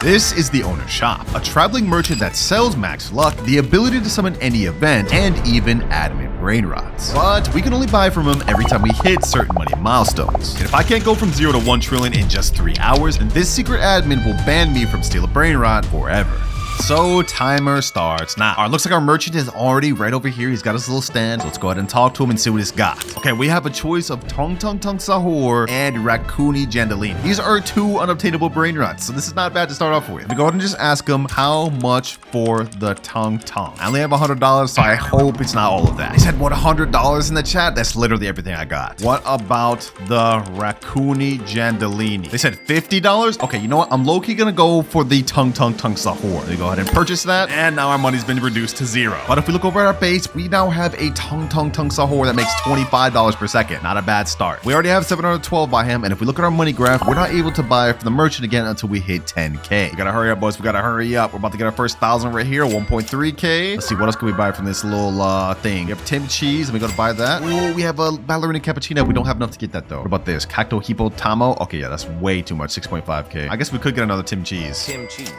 This is the owner's shop, a traveling merchant that sells max luck, the ability to summon any event, and even admin Brainrots. But we can only buy from him every time we hit certain money milestones. And if I can't go from 0 to 1 trillion in just 3 hours, then this secret admin will ban me from steal a Brainrot forever. So timer starts now. All right, looks like our merchant is already right over here. He's got his little stand. So let's go ahead and talk to him and see what he's got. Okay, we have a choice of Tung Tung Tung Sahur and Raccoony Jandalini. These are 2 unobtainable Brainrots, so this is not bad to start off with. We go ahead and just ask him how much for the Tung Tung. I only have $100, so I hope it's not all of that. He said, what, $100 in the chat? That's literally everything I got. What about the Raccoony Jandalini? They said $50? Okay, you know what? I'm low-key gonna go for the Tung Tung Tung Sahur. They go ahead and purchase that, and now our money's been reduced to 0. But if we look over at our base, we now have a Tung Tung Tung Sahur that makes $25 per second. Not a bad start. We already have 712 by him, and if we look at our money graph, we're not able to buy from the merchant again until we hit 10k. We gotta hurry up, boys. We gotta hurry up. We're about to get our first 1,000 right here, 1.3k. Let's see, what else can we buy from this little thing? We have Tim Cheese, and we gotta buy that. Oh, we have a ballerina cappuccino. We don't have enough to get that though. What about this? Cacto Hippo Tamo? Okay, yeah, that's way too much, 6.5k. I guess we could get another Tim Cheese.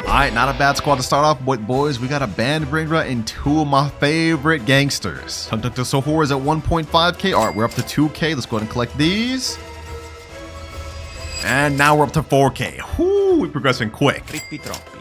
All right, not a bad squad to start off. But boys, we got a banned Brainrot and 2 of my favorite gangsters. Tung Tung Tung Sahur is at 1.5k. All right, we're up to 2k. Let's go ahead and collect these. And now we're up to 4k. Whoo, we're progressing quick.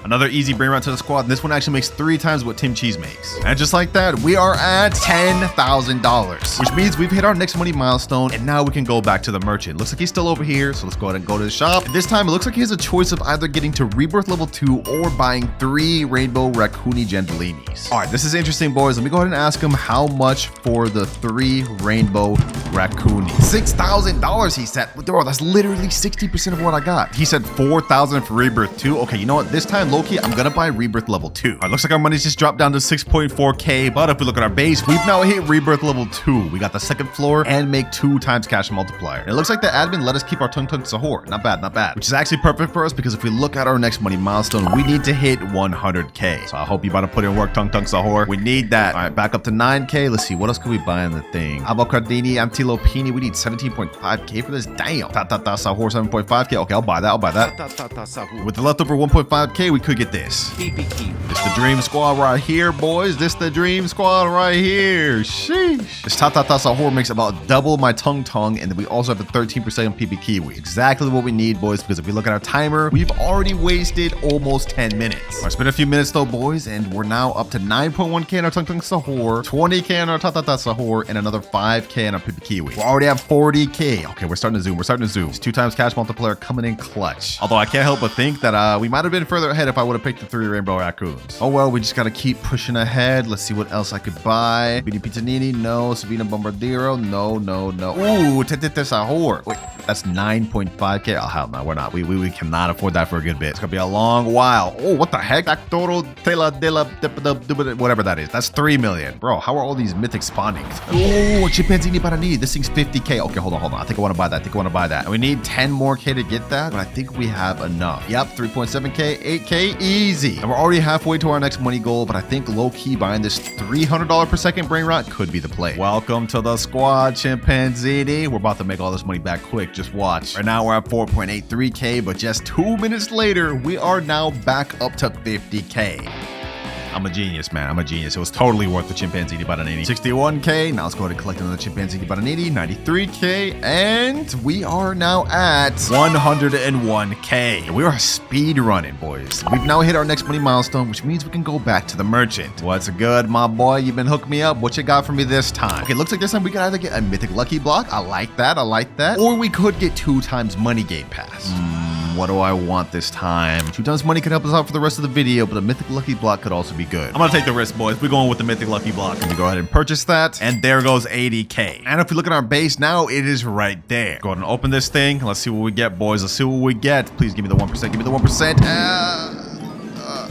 Another easy Brainrot to the squad. This one actually makes 3 times what Tim Cheese makes. And just like that, we are at $10,000, which means we've hit our next money milestone, and now we can go back to the merchant. Looks like he's still over here, so let's go ahead and go to the shop. And this time, it looks like he has a choice of either getting to Rebirth level 2 or buying 3 Rainbow Raccoony Jandalinis. All right, this is interesting, boys. Let me go ahead and ask him how much for the 3 Rainbow Raccoonies. $6,000, he said. Bro, that's literally 60% of what I got. He said 4,000 for Rebirth 2. Okay, you know what? This time, low-key, I'm gonna buy Rebirth level 2. All right, looks like our money's just dropped down to 6.4k, but if we look at our base, we've now hit Rebirth level 2. We got the 2nd floor and make 2 times cash multiplier. And it looks like the admin let us keep our Tung Tung Sahur. Not bad, not bad. Which is actually perfect for us because if we look at our next money milestone, we need to hit 100k. So I hope you about to put in work, Tung Tung Sahur. We need that. All right, back up to 9k. Let's see, what else could we buy in the thing? Avocardini, Antilopini, we need 17.5k for this. Damn. Ta-ta-ta Sahur, 7.5k. Okay, I'll buy that, I'll buy that. With the leftover 1.5k, we could get this. This the dream squad right here, boys. This the dream squad right here. Sheesh. This Ta-ta-ta Sahur makes about double my Tung Tung, and then we also have a 13% on PP Kiwi. Exactly what we need, boys, because if we look at our timer, we've already wasted almost 10 minutes. All right, it's been a few minutes though, boys, and we're now up to 9.1k on our Tung Tung Sahur, 20k on our Ta-ta-ta Sahur, and another 5k on our PP Kiwi. We already have 40k. Okay, we're starting to zoom. We're starting to zoom. It's 2 times cash multiplier coming in clutch. Although I can't help but think that we might have been further ahead if I would have picked the 3 Rainbow Raccoons. Oh well, we just gotta keep pushing ahead. Let's see what else I could buy. Bini Pizzanini, no. Savina Bombardiro, no, no, no. Ooh, Tetete Sahur. Wait, that's 9.5k. Oh, hell no, we're not. We cannot afford that for a good bit. It's gonna be a long while. Oh, what the heck? Actoro Tela de la whatever that is. That's 3 million. Bro, how are all these mythics spawning? Oh, Chimpanzini Paranini. This thing's 50k. Okay, hold on. I think I want to buy that. And we need 10 more k to get that, but I think we have enough. Yep, 3.7k, 8k, easy. And we're already halfway to our next money goal, but I think low-key buying this $300 per second Brainrot could be the play. Welcome to the squad, Chimpanzini. We're about to make all this money back quick. Just watch. Right now, we're at 4.83k, but just 2 minutes later, we are now back up to 50k. I'm a genius, man. I'm a genius. It was totally worth the Chimpanzini Baranini. 61k. Now let's go ahead and collect another Chimpanzini Baranini. 93k. And we are now at 101k. We are speed running, boys. We've now hit our next money milestone, which means we can go back to the merchant. What's good, my boy? You've been hooking me up. What you got for me this time? Okay, looks like this time we can either get a mythic lucky block. I like that. Or we could get 2 times money game pass. What do I want this time? 2 times money could help us out for the rest of the video, but a mythic lucky block could also be good. I'm gonna take the risk, boys. We're going with the mythic lucky block. Let me go ahead and purchase that. And there goes 80k. And if we look at our base now, it is right there. Go ahead and open this thing. Let's see what we get, boys. Let's see what we get. Please give me the 1%. Give me the 1%.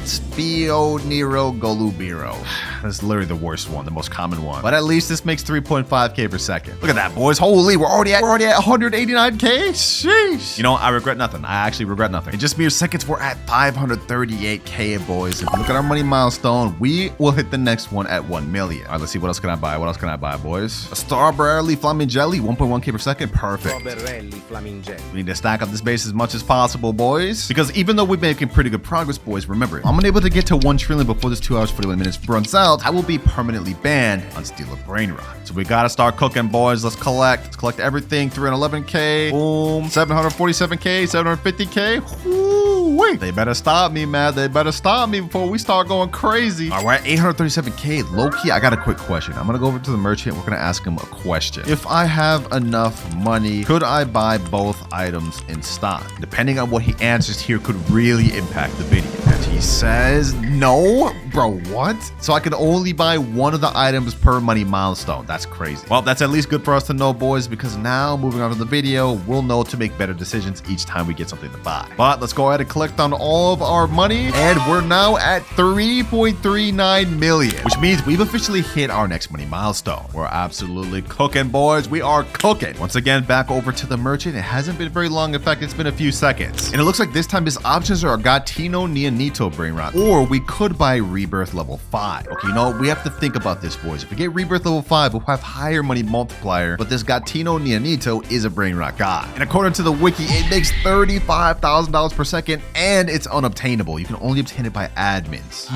Spio Nero Golubiro. This is literally the worst one, the most common one. But at least this makes 3.5K per second. Look at that, boys. Holy, we're already at 189K. Sheesh. You know, I regret nothing. I actually regret nothing. In just mere seconds, we're at 538K, boys. If you look at our money milestone, we will hit the next one at 1 million. All right, let's see. What else can I buy? What else can I buy, boys? A strawberry flaming jelly, 1.1K per second. Perfect. We need to stack up this base as much as possible, boys. Because even though we're making pretty good progress, boys, remember, I'm unable to get to 1 trillion before this 2 hours 41 minutes runs out. I will be permanently banned on Steal a Brainrot. So we gotta start cooking, boys. Let's collect. Let's collect everything. 311K. Boom. 747K. 750K. Woo-wee. They better stop me, man. They better stop me before we start going crazy. All right, 837K. Low-key, I got a quick question. I'm gonna go over to the merchant. We're gonna ask him a question. If I have enough money, could I buy both items in stock? Depending on what he answers here could really impact the video. And he says, no. Bro, what? So I can only buy one of the items per money milestone. That's crazy. Well, that's at least good for us to know, boys, because now moving on to the video, we'll know to make better decisions each time we get something to buy. But let's go ahead and collect on all of our money. And we're now at 3.39 million, which means we've officially hit our next money milestone. We're absolutely cooking, boys. We are cooking. Once again, back over to the merchant. It hasn't been very long. In fact, it's been a few seconds. And it looks like this time his options are Gatino Neonito Brainrot, or we could buy Rebirth level 5. Okay, you know, we have to think about this, boys. If we get Rebirth level 5, we'll have higher money multiplier, but this Gatino Neonito is a Brainrot god. And according to the wiki, it makes $35,000 per second, and it's unobtainable. You can only obtain it by admins.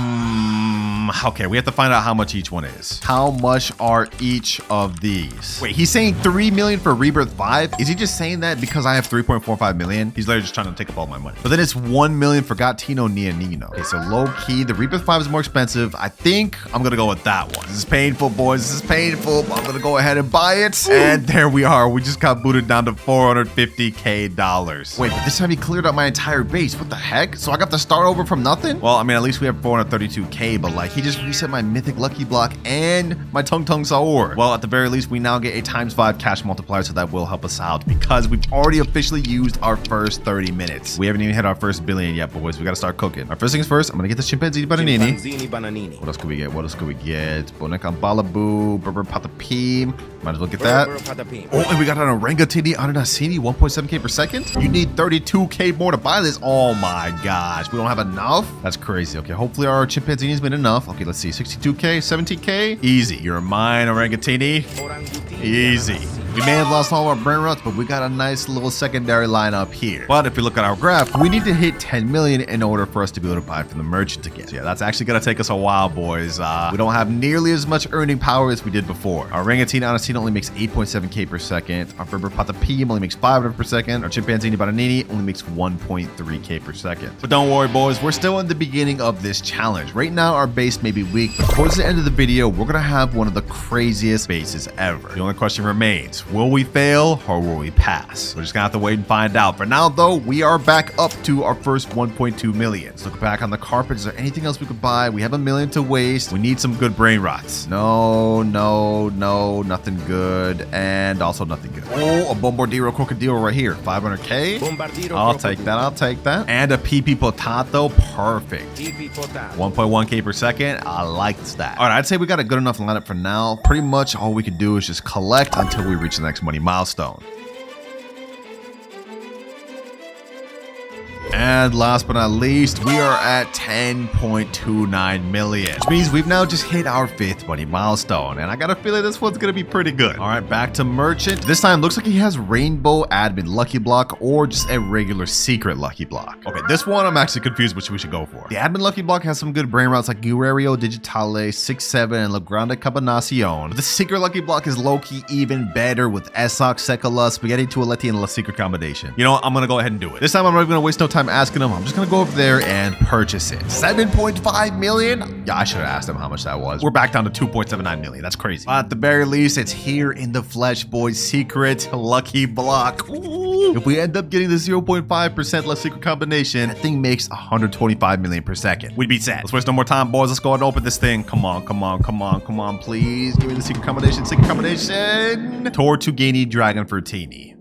Okay, we have to find out how much each one is. How much are each of these? Wait, he's saying 3 million for Rebirth 5? Is he just saying that because I have 3.45 million? He's literally just trying to take up all my money. But then it's 1 million for Gatino Neonino. Okay, so low key, the Rebirth 5 is more expensive. I think I'm gonna go with that one. This is painful, boys. This is painful, but I'm gonna go ahead and buy it. And there we are. We just got booted down to $450K. Wait, but this time he cleared out my entire base. What the heck? So I got to start over from nothing? Well, I mean, at least we have 432K, but like, he just reset my mythic lucky block and my tung tung saur. Well, at the very least, we now get a ×5 cash multiplier, so that will help us out because we've already officially used our first 30 minutes. We haven't even hit our first billion yet, boys. We gotta start cooking. Our first things first, I'm gonna get the chimpanzee bananini. What else could we get? What else could we get? Boneca balaboo, berber patapim. Might as well get that. Oh, and we got an orangutini ananasini, 1.7K per second. You need 32K more to buy this. Oh my gosh, we don't have enough? That's crazy. Okay, hopefully our chimpanzini's been enough. Okay, let's see, 62K, 70K. Easy. You're mine, orangutini. Easy. We may have lost all our Brainrots, but we got a nice little secondary lineup here. But if you look at our graph, we need to hit 10 million in order for us to be able to buy from the merchant again. So yeah, that's actually gonna take us a while, boys. We don't have nearly as much earning power as we did before. Our Orangutan Anasina only makes 8.7K per second. Our Berber Patapim only makes 500 per second. Our Chimpanzini Bananini only makes 1.3K per second. But don't worry, boys, we're still in the beginning of this challenge. Right now, our base may be weak, but towards the end of the video, we're gonna have one of the craziest bases ever. The only question remains, will we fail or will we pass? We're just gonna have to wait and find out. For now, though, we are back up to our first 1.2 million. Let's look back on the carpet. Is there anything else we could buy? We have $1 million to waste. We need some good Brainrots. No, nothing good. And also nothing good. Oh, a Bombardiro Crocodile right here. 500K. I'll take that. And a PP Potato. Perfect. 1.1K per second. I like that. All right, I'd say we got a good enough lineup for now. Pretty much all we can do is just collect until we reach the next money milestone. And last but not least, we are at 10.29 million, which means we've now just hit our 5th money milestone. And I got a feeling this one's gonna be pretty good. All right, back to merchant. This time looks like he has rainbow admin lucky block or just a regular secret lucky block. Okay, this one I'm actually confused which we should go for. The admin lucky block has some good Brainrots like Guerrero Digitale, 6-7, and La Grande Cabenacion. But the secret lucky block is low-key even better with Esok, Sekola, Spaghetti Toaletti, and La Secret combination. You know what? I'm gonna go ahead and do it. This time I'm not even gonna waste no time asking him. I'm just gonna go over there and purchase it. 7.5 million? Yeah, I should have asked him how much that was. We're back down to 2.79 million. That's crazy. At the very least, it's here in the flesh, boys. Secret lucky block. Ooh. If we end up getting the 0.5% less secret combination, that thing makes 125 million per second. We'd be set. Let's waste no more time, boys. Let's go ahead and open this thing. Come on, please. Give me the secret combination. Tortugini Dragon Fruitini.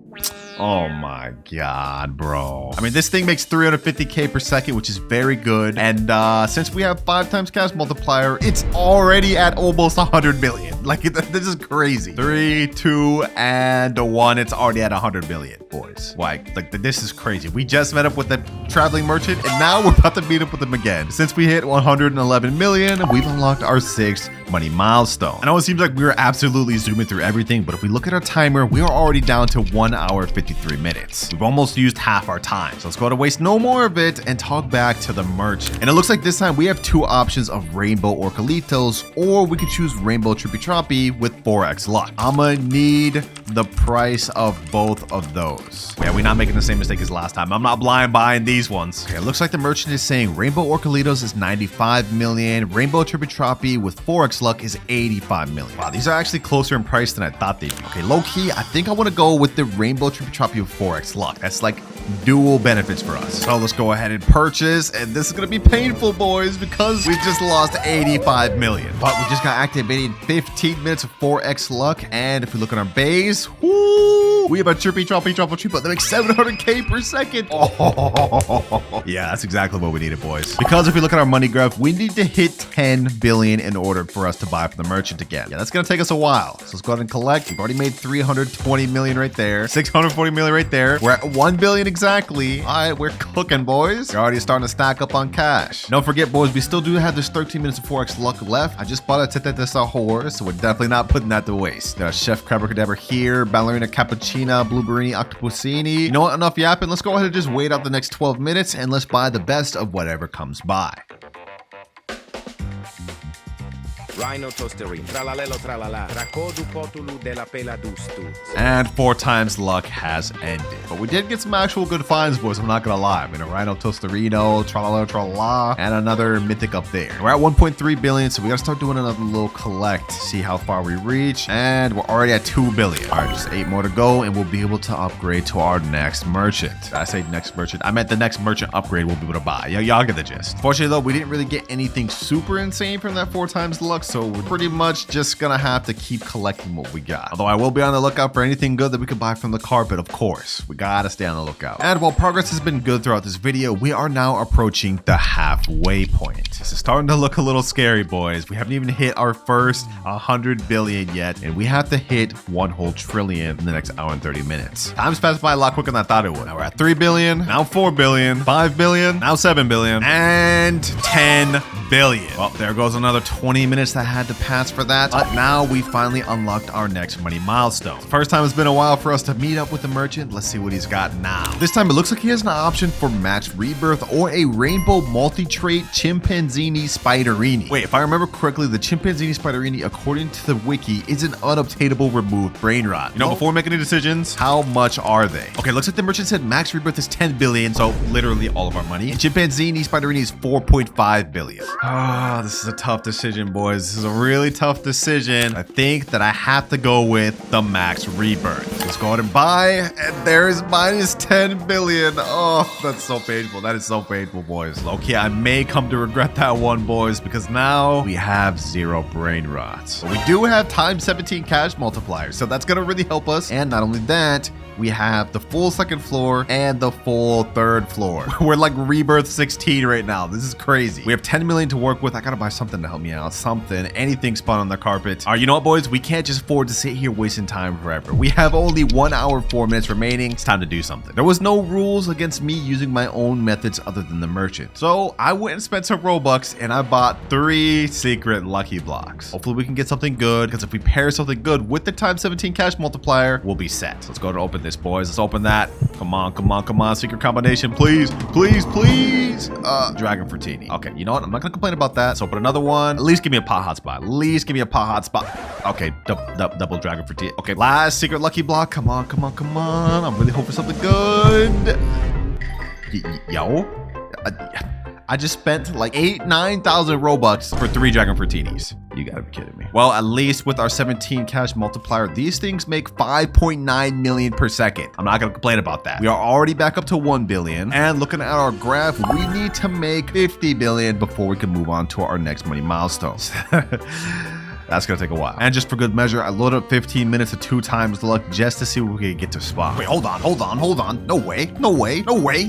Oh my god, bro. I mean, this thing makes 350k per second, which is very good. And since we have 5 times cash multiplier, it's already at almost 100 million. Like, this is crazy. 3, 2, and 1. It's already at 100 million, boys. Like this is crazy. We just met up with the traveling merchant, and now we're about to meet up with him again. Since we hit 111 million, we've unlocked our 6th money milestone. I know it seems like we were absolutely zooming through everything, but if we look at our timer, we are already down to 1 hour 53 minutes. We've almost used half our time. So let's go to waste no more of it and talk back to the merchant. And it looks like this time we have 2 options of rainbow or Calitos, or we could choose rainbow trippy troppy with 4x luck. I'ma need the price of both of those. Yeah, we're not making the same mistake as last time. I'm not blind buying these ones. Okay, it looks like the merchant is saying rainbow or Calitos is 95 million. Rainbow trippy troppy with 4x luck is 85 million. Wow, these are actually closer in price than I thought they'd be. Okay, low key, I think I want to go with the rainbow trippy troppy with 4x luck. That's like dual benefits for us. So let's go ahead and purchase, and this is gonna be painful, boys, because we just lost 85 million. But we just got activated 15 minutes of 4x luck, and if we look at our base, whoo, we have a trippy troppy that makes 700k per second. Oh, yeah, that's exactly what we needed, boys. Because if we look at our money graph, we need to hit 10 billion in order for us to buy from the merchant again. Yeah, that's gonna take us a while. So let's go ahead and collect. We've already made 320 million right there, 640 million right there. We're at 1 billion exactly. All right, we're cooking, boys. We're already starting to stack up on cash. Don't forget, boys, we still do have this 13 minutes of 4x luck left. I just bought a Teteta horse, so we're definitely not putting that to waste. Got a Chef Crabber here, Ballerina Cappuccina, Blueberry Octopusini. You know what? Enough yapping. Let's go ahead and just wait out the next 12 minutes and let's buy the best of whatever comes by. Rhino toasterin, tralalelo tralala, rakodu potulu de la pela dustus. And 4 times luck has ended. But we did get some actual good finds, boys, I'm not gonna lie. I mean, a Rhino Toasterino, tralala tralala, and another mythic up there. We're at 1.3 billion, so we gotta start doing another little collect, see how far we reach. And we're already at 2 billion. All right, just 8 more to go, and we'll be able to upgrade to our next merchant. I say next merchant, I meant the next merchant upgrade we'll be able to buy. Y'all get the gist. Fortunately, though, we didn't really get anything super insane from that 4 times luck, so we're pretty much just gonna have to keep collecting what we got. Although I will be on the lookout for anything good that we could buy from the carpet, of course. We gotta stay on the lookout. And while progress has been good throughout this video, we are now approaching the halfway point. This is starting to look a little scary, boys. We haven't even hit our first 100 billion yet, and we have to hit 1 whole trillion in the next hour and 30 minutes. Time's passed by a lot quicker than I thought it would. Now we're at 3 billion, now 4 billion, 5 billion, now 7 billion, and 10 billion. Well, there goes another 20 minutes that had to pass for that. But now we finally unlocked our next money milestone. First time it's been a while for us to meet up with the merchant. Let's see what he's got now. This time it looks like he has an option for max rebirth or a rainbow multi-trait chimpanzini spiderini. Wait, if I remember correctly, the chimpanzini spiderini, according to the wiki, is an unobtainable removed brain rot. You know, before we make any decisions, how much are they? Okay, looks like the merchant said max rebirth is 10 billion, so literally all of our money. And chimpanzini spiderini is 4.5 billion. Ah, this is a tough decision, boys. This is a really tough decision. I think that I have to go with the max rebirth. Let's go ahead and buy, and there's minus 10 billion. Oh, that's so painful. That is so painful, boys. Okay, I may come to regret that one, boys, because now we have 0 brain rots. But we do have times 17 cash multipliers, so that's gonna really help us. And not only that, we have the full 2nd floor and the full 3rd floor. We're like rebirth 16 right now. This is crazy. We have 10 million to work with. I gotta buy something to help me out. Something, anything spun on the carpet. All right, you know what, boys? We can't just afford to sit here wasting time forever. We have only 1 hour, 4 minutes remaining. It's time to do something. There was no rules against me using my own methods other than the merchant. So I went and spent some Robux and I bought 3 secret lucky blocks. Hopefully we can get something good, because if we pair something good with the times 17 cash multiplier, we'll be set. So let's go to open this, boys. Let's open that. Come on, come on, come on. Secret combination, please, please, please. Dragon Fruitini. Okay, you know what? I'm not gonna complain about that. Let's open another one. At least give me a pot hotspot. At least give me a pot hotspot. Okay, double Dragon Fruitini. Okay, last secret lucky block. Come on, come on, come on. I'm really hoping for something good. Yo. I just spent like 9,000 Robux for 3 Dragon Fruitinis. You gotta be kidding me. Well, at least with our 17 cash multiplier, these things make 5.9 million per second. I'm not gonna complain about that. We are already back up to 1 billion. And looking at our graph, we need to make 50 billion before we can move on to our next money milestones. That's gonna take a while. And just for good measure, I loaded up 15 minutes of 2 times the luck just to see what we could get to spawn. Wait, hold on. No way.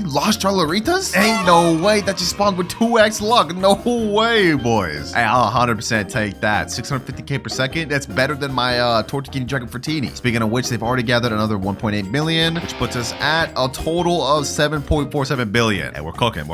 Lost Charlaritas? Ain't no way. That just spawned with 2x luck. No way, boys. Hey, I'll 100% take that. 650k per second. That's better than my Tortuguini Dragon Fratini. Speaking of which, they've already gathered another 1.8 million, which puts us at a total of 7.47 billion. Hey, we're cooking.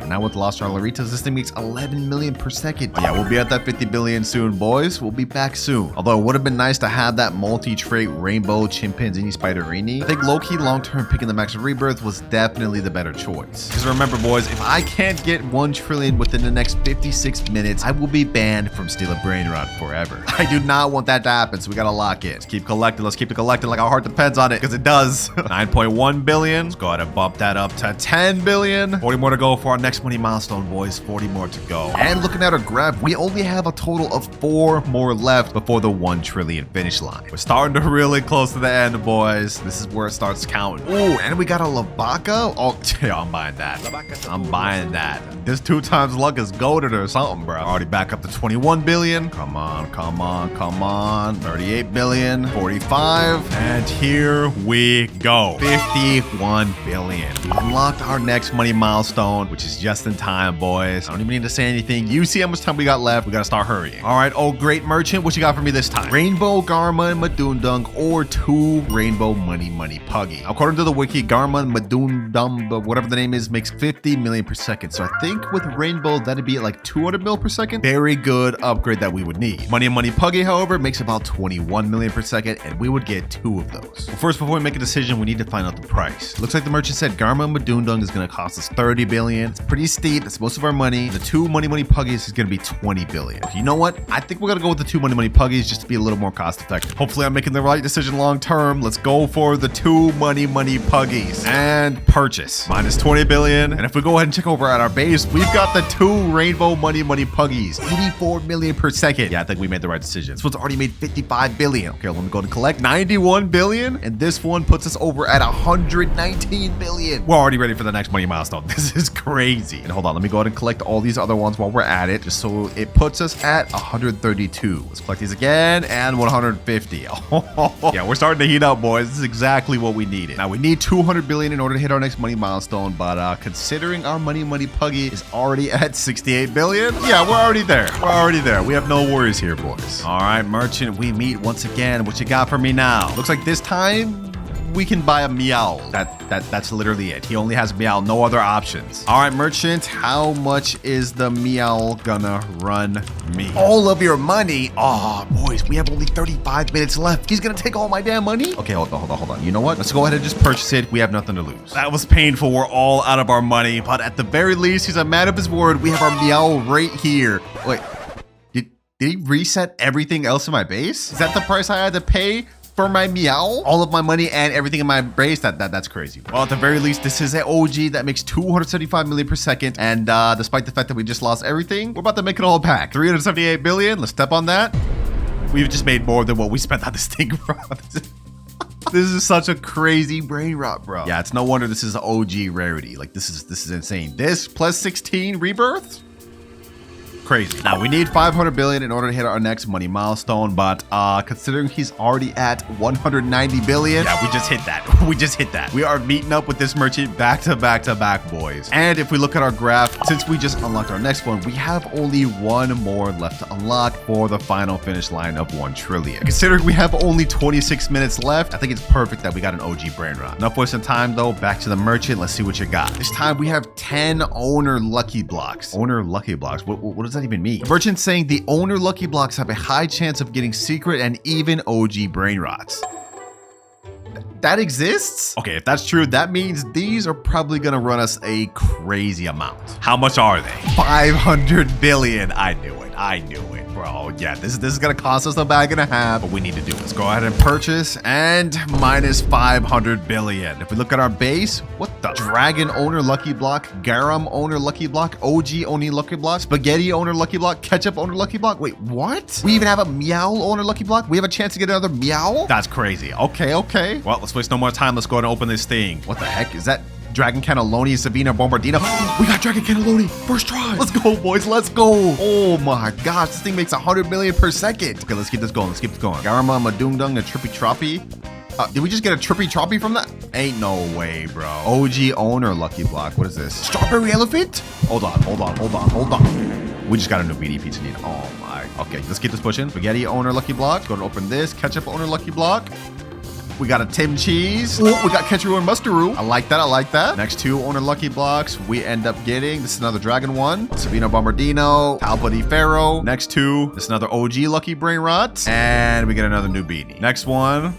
Now with Lost Charlaritas, this thing makes 11 million per second. But yeah, we'll be at that 50 billion soon, boys. We'll be back soon. Although it would have been nice to have that multi-trait Rainbow Chimpanzini Spiderini. I think low-key long-term picking the max of Rebirth was definitely the better choice. Because remember, boys, if I can't get 1 trillion within the next 56 minutes, I will be banned from stealing Brainrot forever. I do not want that to happen, so we gotta lock it. Let's keep collecting. Let's keep it collecting like our heart depends on it, because it does. 9.1 billion. Let's go ahead and bump that up to 10 billion. 40 more to go for our next money milestone, boys. 40 more to go. And looking at our graph, we only have a total of 4 more left before the 1 trillion finish line. We're starting to really close to the end, boys. This is where it starts counting. Ooh, and we got a Lavaca. Oh, yeah, I'm buying that. I'm buying that. This 2 times luck is goated or something, bro. Already back up to 21 billion. Come on. 38 billion. 45. And here we go. 51 billion. We unlocked our next money milestone, which is just in time, boys. I don't even need to say anything. You see how much time we got left. We gotta start hurrying. All right, oh great merchant, what you got for me this time? Rainbow Garma Madundung or 2 Rainbow Money Puggy. According to the wiki, Garma Madundum, whatever the name is, makes 50 million per second. So I think with Rainbow, that'd be at like 200 mil per second. Very good upgrade that we would need. Money Puggy, however, makes about 21 million per second, and we would get 2 of those. Well, first, before we make a decision, we need to find out the price. Looks like the merchant said Garma Madundung is gonna cost us 30 billion. It's pretty steep. That's most of our money. The 2 Money Puggies is gonna be 20 billion. You know what? I think we're gonna go with the 2 Money Puggies just to be a little more cost effective. Hopefully I'm making the right decision long term. Let's go for the 2 Money Puggies and purchase. Minus 20 billion. And if we go ahead and check over at our base, we've got the 2 Rainbow Money Puggies. 84 million per second. Yeah, I think we made the right decision. This one's already made 55 billion. Okay, let me go to collect 91 billion. And this one puts us over at 119 billion. We're already ready for the next money milestone. This is crazy. And hold on, let me go ahead and collect all these other ones while we're at it, just so it puts us at 132. Let's collect these again, and 150. Yeah, we're starting to heat up, boys. This is exactly what we needed. Now, we need 200 billion in order to hit our next money milestone, but considering our Money Puggy is already at 68 billion, yeah, we're already there. We have no worries here, boys. All right, merchant, we meet once again. What you got for me now? Looks like this time we can buy a meow. That's literally it. He only has meow, no other options. All right, merchant, how much is the meow gonna run me? All of your money? Oh, boys, we have only 35 minutes left. He's gonna take all my damn money? Okay, hold on. You know what? Let's go ahead and just purchase it. We have nothing to lose. That was painful. We're all out of our money, but at the very least, he's a man of his word. We have our meow right here. Wait, did he reset everything else in my base? Is that the price I had to pay for my meow? All of my money and everything in my base? That's crazy. Well, at the very least, this is an OG that makes 275 million per second. And despite the fact that we just lost everything, we're about to make it all back. 378 billion. Let's step on that. We've just made more than what we spent on this thing, bro. This is such a crazy brain rot, bro. Yeah, it's no wonder this is an OG rarity. Like, this is insane. This plus 16 rebirth? Crazy. Now we need 500 billion in order to hit our next money milestone, but considering he's already at 190 billion, yeah, we just hit that. We are meeting up with this merchant back to back, boys. And if we look at our graph, since we just unlocked our next one, we have only 1 more left to unlock for the final finish line of 1 trillion. Considering we have only 26 minutes left, I think it's perfect that we got an OG Brainrot. Enough wasting time though, back to the merchant. Let's see what you got. This time we have 10 owner lucky blocks. Owner lucky blocks? What does that even mean? The merchant's saying the owner lucky blocks have a high chance of getting secret and even OG Brainrots. That exists? Okay, if that's true, that means these are probably gonna run us a crazy amount. How much are they? 500 billion. I knew it, bro. Yeah, this is gonna cost us a bag and a half, but we need to do it. Let's go ahead and purchase, and minus 500 billion. If we look at our base, what the? Dragon owner lucky block, garum owner lucky block, OG owner lucky block, spaghetti owner lucky block, ketchup owner lucky block. Wait, what? We even have a meow owner lucky block? We have a chance to get another meow? That's crazy. Okay. Well, let's waste no more time. Let's go ahead and open this thing. What the heck? Is that Dragon Cannelloni, Savina Bombardino. We got Dragon Cannelloni. First try. Let's go, boys. Let's go. Oh my gosh. This thing makes 100 million per second. Okay, let's keep this going. Let's keep this going. Garama, Madungdung, and Trippy Troppy. Did we just get a Trippy Troppy from that? Ain't no way, bro. OG owner lucky block. What is this? Strawberry elephant? Hold on. We just got a new BD pizza need. Oh my. Okay, let's keep this pushing. Spaghetti owner lucky block. Go to open this. Ketchup owner lucky block. We got a Tim Cheese. Oh, we got Ketcheroo and Mustaroo. I like that. Next 2 owner lucky blocks. We end up getting, this is another Dragon one. Savino Bombardino. Talpa di Ferro. Next 2. This is another OG lucky Brainrot. And we get another new beanie. Next one.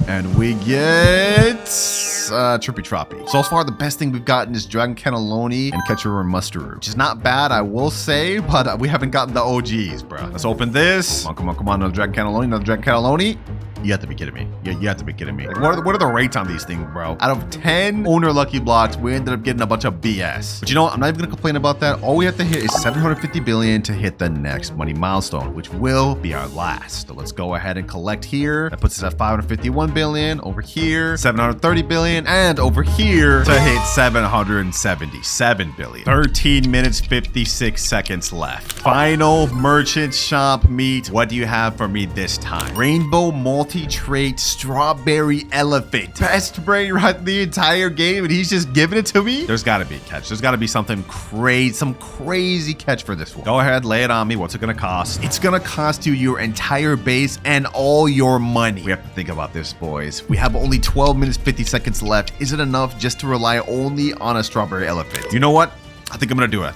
And we get Trippy Troppy. So far, the best thing we've gotten is Dragon Cannelloni and Ketcheroo and Mustaroo, which is not bad, I will say, but we haven't gotten the OGs, bro. Let's open this. Come on. Another Dragon Cannelloni. You have to be kidding me. You have to be kidding me. Like, what are the rates on these things, bro? Out of 10 owner lucky blocks, we ended up getting a bunch of BS. But you know what? I'm not even gonna complain about that. All we have to hit is 750 billion to hit the next money milestone, which will be our last. So let's go ahead and collect here. That puts us at 551 billion. Over here, 730 billion. And over here to hit 777 billion. 13 minutes, 56 seconds left. Final merchant shop meet. What do you have for me this time? Rainbow multi-trait strawberry elephant. Best Brainrot the entire game, and he's just giving it to me? There's got to be a catch. There's got to be something crazy, some crazy catch for this one. Go ahead, lay it on me. What's it going to cost? It's going to cost you your entire base and all your money. We have to think about this, boys. We have only 12 minutes, 50 seconds left. Is it enough just to rely only on a strawberry elephant? You know what? I think I'm gonna do it. I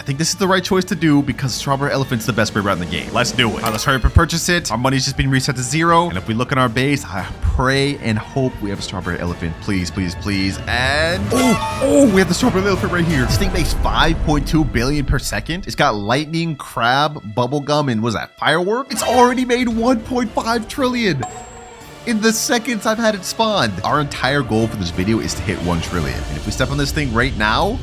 think this is the right choice to do because Strawberry Elephant's the best Brainrot in the game. Let's do it. All right, let's hurry up and purchase it. Our money's just been reset to 0. And if we look in our base, I pray and hope we have a Strawberry Elephant. Please. And oh, we have the Strawberry Elephant right here. This thing makes 5.2 billion per second. It's got lightning, crab, bubblegum, and what is that, firework? It's already made 1.5 trillion. In the seconds I've had it spawned. Our entire goal for this video is to hit 1 trillion. And if we step on this thing right now,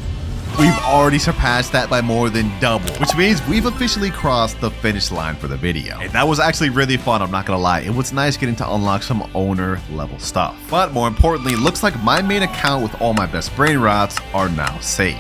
we've already surpassed that by more than double, which means we've officially crossed the finish line for the video. And that was actually really fun, I'm not gonna lie. It was nice getting to unlock some owner level stuff. But more importantly, it looks like my main account with all my best Brainrots are now safe.